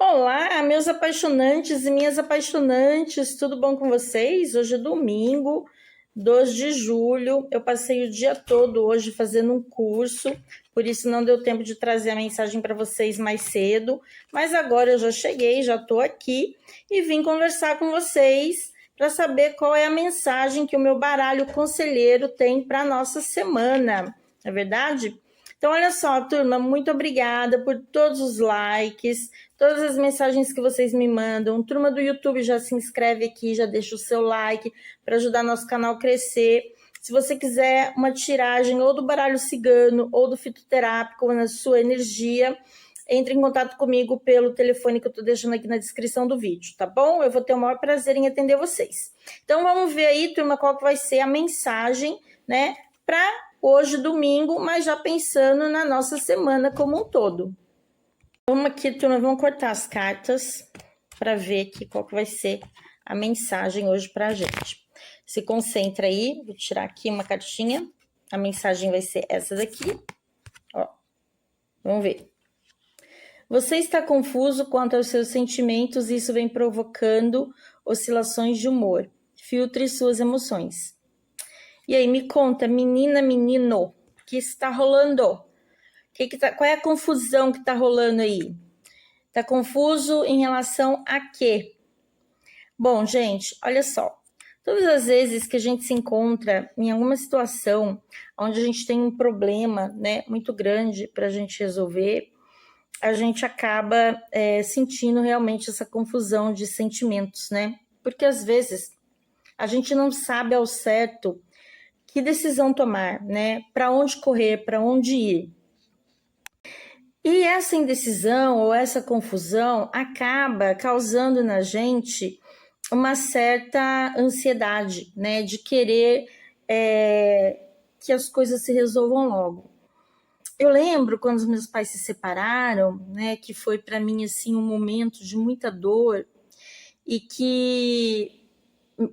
Olá, meus apaixonantes e minhas apaixonantes, tudo bom com vocês? Hoje é domingo, 2 de julho. Eu passei o dia todo hoje fazendo um curso, por isso não deu tempo de trazer a mensagem para vocês mais cedo, mas agora eu já cheguei, já estou aqui e vim conversar com vocês para saber qual é a mensagem que o meu baralho conselheiro tem para a nossa semana, não é verdade? Então, olha só, turma, muito obrigada por todos os likes, todas as mensagens que vocês me mandam. Turma do YouTube, já se inscreve aqui, já deixa o seu like para ajudar nosso canal a crescer. Se você quiser uma tiragem ou do baralho cigano ou do fitoterápico na sua energia, entre em contato comigo pelo telefone que eu estou deixando aqui na descrição do vídeo, tá bom? Eu vou ter o maior prazer em atender vocês. Então, vamos ver aí, turma, qual que vai ser a mensagem, né, para hoje, domingo, mas já pensando na nossa semana como um todo. Vamos aqui, turma, vamos cortar as cartas para ver aqui qual que vai ser a mensagem hoje para a gente. Se concentra aí, vou tirar aqui uma cartinha. A mensagem vai ser essa daqui. Ó, vamos ver. Você está confuso quanto aos seus sentimentos e isso vem provocando oscilações de humor. Filtre suas emoções. E aí, me conta, menina, menino, o que está rolando? Qual é a confusão que está rolando aí? Está confuso em relação a quê? Bom, gente, olha só. Todas as vezes que a gente se encontra em alguma situação onde a gente tem um problema, né, muito grande para a gente resolver, a gente acaba sentindo realmente essa confusão de sentimentos, né? Porque às vezes a gente não sabe ao certo que decisão tomar, né? Para onde correr, para onde ir. E essa indecisão ou essa confusão acaba causando na gente uma certa ansiedade, né? De querer que as coisas se resolvam logo. Eu lembro quando os meus pais se separaram, né? Que foi para mim assim um momento de muita dor e que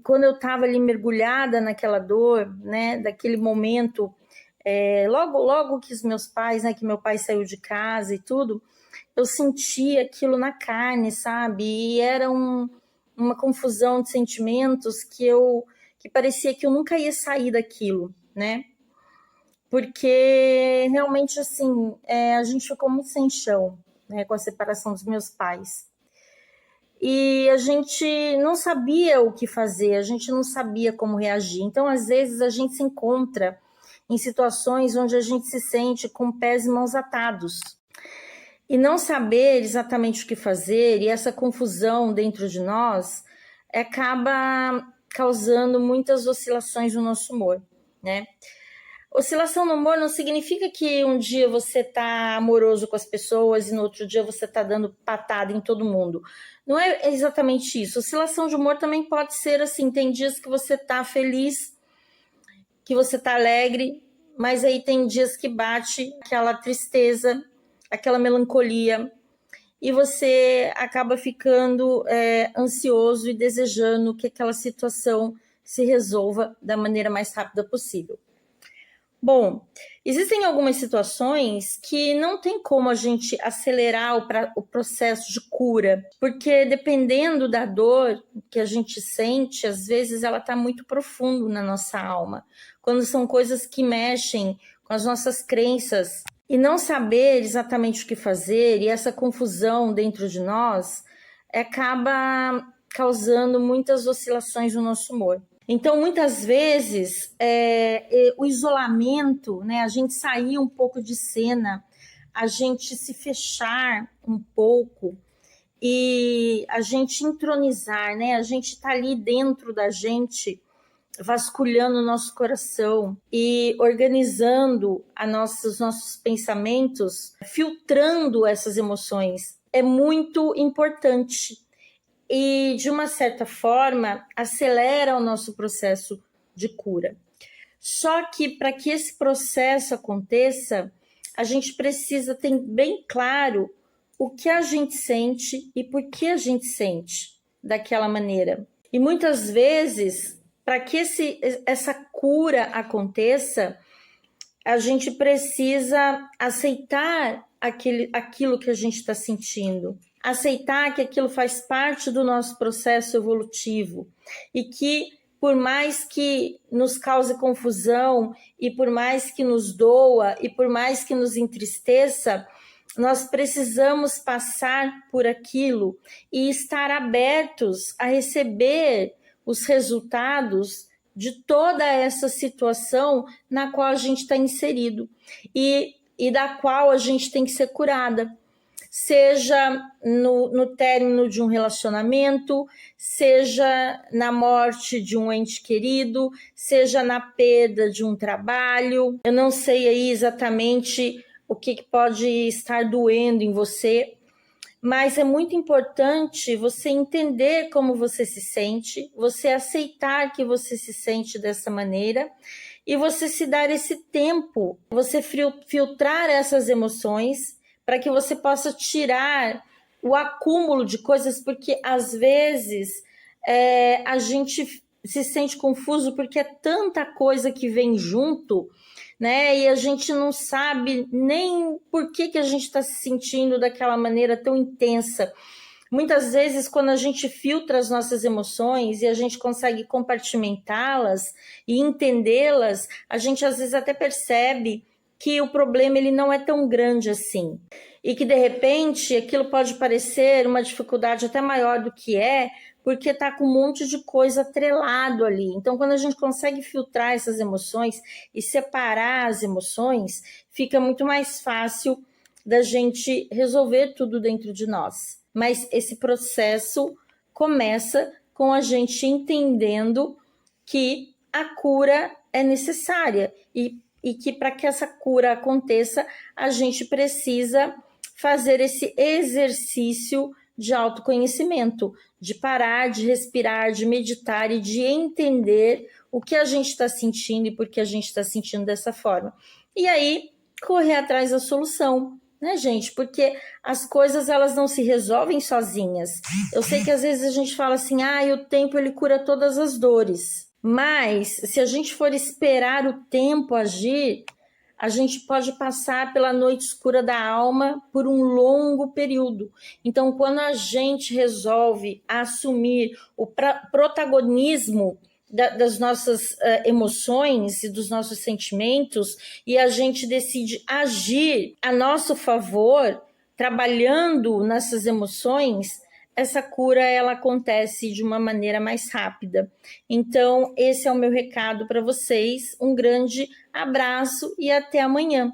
quando eu estava ali mergulhada naquela dor, né, daquele momento, logo que os meus pais, né, que meu pai saiu de casa e tudo, eu sentia aquilo na carne, sabe? E era uma confusão de sentimentos que parecia que eu nunca ia sair daquilo, né? Porque realmente assim, a gente ficou muito sem chão, né, com a separação dos meus pais. E a gente não sabia o que fazer, a gente não sabia como reagir. Então, às vezes, a gente se encontra em situações onde a gente se sente com pés e mãos atados. E não saber exatamente o que fazer, e essa confusão dentro de nós, acaba causando muitas oscilações no nosso humor, né? Oscilação no humor não significa que um dia você tá amoroso com as pessoas e no outro dia você tá dando patada em todo mundo. Não é exatamente isso. Oscilação de humor também pode ser assim, tem dias que você tá feliz, que você tá alegre, mas aí tem dias que bate aquela tristeza, aquela melancolia, e você acaba ficando ansioso e desejando que aquela situação se resolva da maneira mais rápida possível. Bom, existem algumas situações que não tem como a gente acelerar o processo de cura, porque dependendo da dor que a gente sente, às vezes ela está muito profundo na nossa alma. Quando são coisas que mexem com as nossas crenças e não saber exatamente o que fazer, e essa confusão dentro de nós acaba causando muitas oscilações no nosso humor. Então, muitas vezes, o isolamento, né, a gente sair um pouco de cena, a gente se fechar um pouco e a gente entronizar, né, a gente tá ali dentro da gente, vasculhando o nosso coração e organizando os nossos pensamentos, filtrando essas emoções, é muito importante. E, de uma certa forma, acelera o nosso processo de cura. Só que, para que esse processo aconteça, a gente precisa ter bem claro o que a gente sente e por que a gente sente daquela maneira. E muitas vezes, para que essa cura aconteça, a gente precisa aceitar aquilo que a gente está sentindo, aceitar que aquilo faz parte do nosso processo evolutivo e que, por mais que nos cause confusão e por mais que nos doa e por mais que nos entristeça, nós precisamos passar por aquilo e estar abertos a receber os resultados de toda essa situação na qual a gente está inserido e da qual a gente tem que ser curada. Seja no término de um relacionamento, seja na morte de um ente querido, seja na perda de um trabalho. Eu não sei aí exatamente o que pode estar doendo em você, mas é muito importante você entender como você se sente, você aceitar que você se sente dessa maneira e você se dar esse tempo, você filtrar essas emoções para que você possa tirar o acúmulo de coisas, porque às vezes a gente se sente confuso porque é tanta coisa que vem junto, né? E a gente não sabe nem por que a gente está se sentindo daquela maneira tão intensa. Muitas vezes, quando a gente filtra as nossas emoções e a gente consegue compartimentá-las e entendê-las, a gente às vezes até percebe que o problema ele não é tão grande assim. E que, de repente, aquilo pode parecer uma dificuldade até maior do que é, porque está com um monte de coisa atrelado ali. Então, quando a gente consegue filtrar essas emoções e separar as emoções, fica muito mais fácil da gente resolver tudo dentro de nós. Mas esse processo começa com a gente entendendo que a cura é necessária e que para que essa cura aconteça, a gente precisa fazer esse exercício de autoconhecimento, de parar, de respirar, de meditar e de entender o que a gente está sentindo e por que a gente está sentindo dessa forma. E aí, correr atrás da solução, né, gente? Porque as coisas, elas não se resolvem sozinhas. Eu sei que às vezes a gente fala assim, o tempo ele cura todas as dores. Mas, se a gente for esperar o tempo agir, a gente pode passar pela noite escura da alma por um longo período. Então, quando a gente resolve assumir o protagonismo das nossas emoções e dos nossos sentimentos e a gente decide agir a nosso favor, trabalhando nessas emoções, essa cura ela acontece de uma maneira mais rápida. Então, esse é o meu recado para vocês. Um grande abraço e até amanhã.